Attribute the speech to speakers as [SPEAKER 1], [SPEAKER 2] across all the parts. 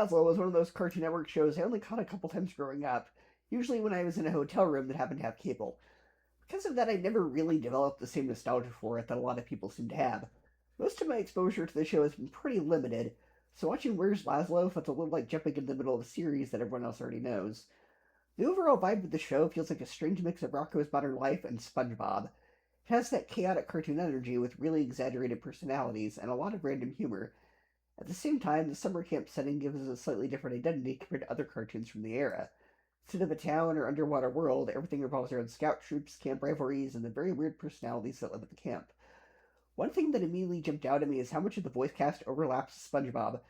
[SPEAKER 1] Lazlo was one of those Cartoon Network shows I only caught a couple times growing up, usually when I was in a hotel room that happened to have cable. Because of that, I never really developed the same nostalgia for it that a lot of people seem to have. Most of my exposure to the show has been pretty limited, so watching Where's Laszlo felt a little like jumping in the middle of a series that everyone else already knows. The overall vibe of the show feels like a strange mix of Rocko's Modern Life and SpongeBob. It has that chaotic cartoon energy with really exaggerated personalities and a lot of random humor. At the same time, the summer camp setting gives us a slightly different identity compared to other cartoons from the era. Instead of a town or underwater world, everything revolves around scout troops, camp rivalries, and the very weird personalities that live at the camp. One thing that immediately jumped out at me is how much of the voice cast overlaps with SpongeBob.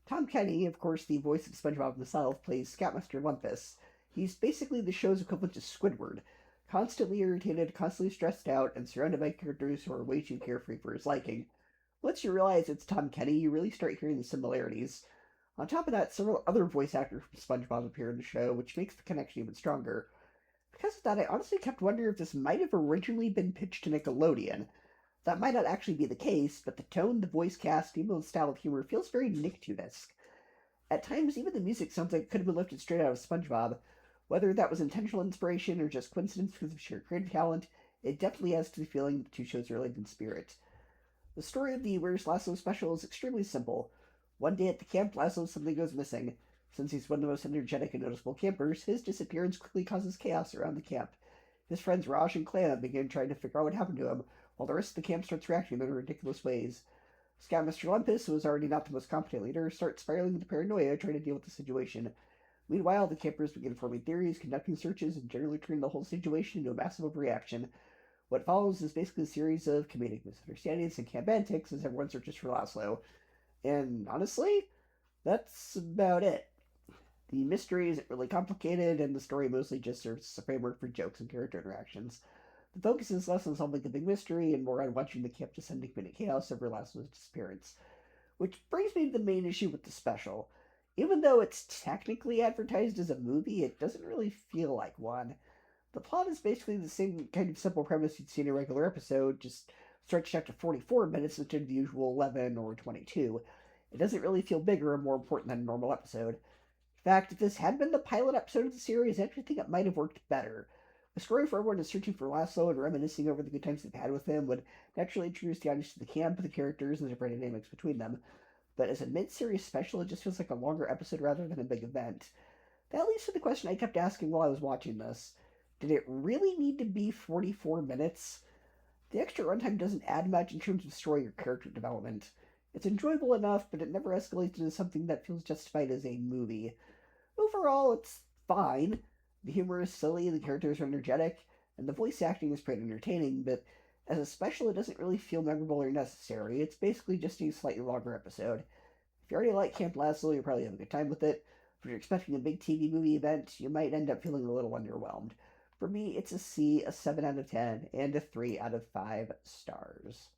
[SPEAKER 1] Tom Kenny, of course, the voice of SpongeBob himself, plays Scoutmaster Lumpus. He's basically the show's equivalent to Squidward, constantly irritated, constantly stressed out, and surrounded by characters who are way too carefree for his liking. Once you realize it's Tom Kenny, you really start hearing the similarities. On top of that, several other voice actors from SpongeBob appear in the show, which makes the connection even stronger. Because of that, I honestly kept wondering if this might have originally been pitched to Nickelodeon. That might not actually be the case, but the tone, the voice cast, even the style of humor feels very Nicktoon-esque. At times, even the music sounds like it could have been lifted straight out of SpongeBob. Whether that was intentional inspiration or just coincidence because of sheer creative talent, it definitely has the feeling the two shows are related in spirit. The story of the Where's Laszlo special is extremely simple. One day at the Camp Lazlo, something goes missing. Since he's one of the most energetic and noticeable campers, his disappearance quickly causes chaos around the camp. His friends Raj and Clam begin trying to figure out what happened to him, while the rest of the camp starts reacting in ridiculous ways. Scoutmaster Lumpus, who is already not the most competent leader, starts spiraling into paranoia trying to deal with the situation. Meanwhile, the campers begin forming theories, conducting searches, and generally turning the whole situation into a massive overreaction. What follows is basically a series of comedic misunderstandings and camp antics as everyone searches for Laszlo. And honestly, that's about it. The mystery isn't really complicated, and the story mostly just serves as a framework for jokes and character interactions. The focus is less on solving the big mystery and more on watching the camp descend into chaos over Laszlo's disappearance. Which brings me to the main issue with the special. Even though it's technically advertised as a movie, it doesn't really feel like one. The plot is basically the same kind of simple premise you'd see in a regular episode, just stretched out to 44 minutes instead of the usual 11 or 22. It doesn't really feel bigger or more important than a normal episode. In fact, if this had been the pilot episode of the series, I actually think it might have worked better. The story for everyone is searching for Laszlo and reminiscing over the good times they've had with him would naturally introduce the audience to the camp, the characters, and the different dynamics between them. But as a mid-series special, it just feels like a longer episode rather than a big event. That leads to the question I kept asking while I was watching this. Did it really need to be 44 minutes? The extra runtime doesn't add much in terms of story or character development. It's enjoyable enough, but it never escalates into something that feels justified as a movie. Overall, it's fine. The humor is silly, the characters are energetic, and the voice acting is pretty entertaining, but as a special, it doesn't really feel memorable or necessary. It's basically just a slightly longer episode. If you already like Camp Lazlo, you'll probably have a good time with it. If you're expecting a big TV movie event, you might end up feeling a little underwhelmed. For me, it's a C, a 7 out of 10, and a 3 out of 5 stars.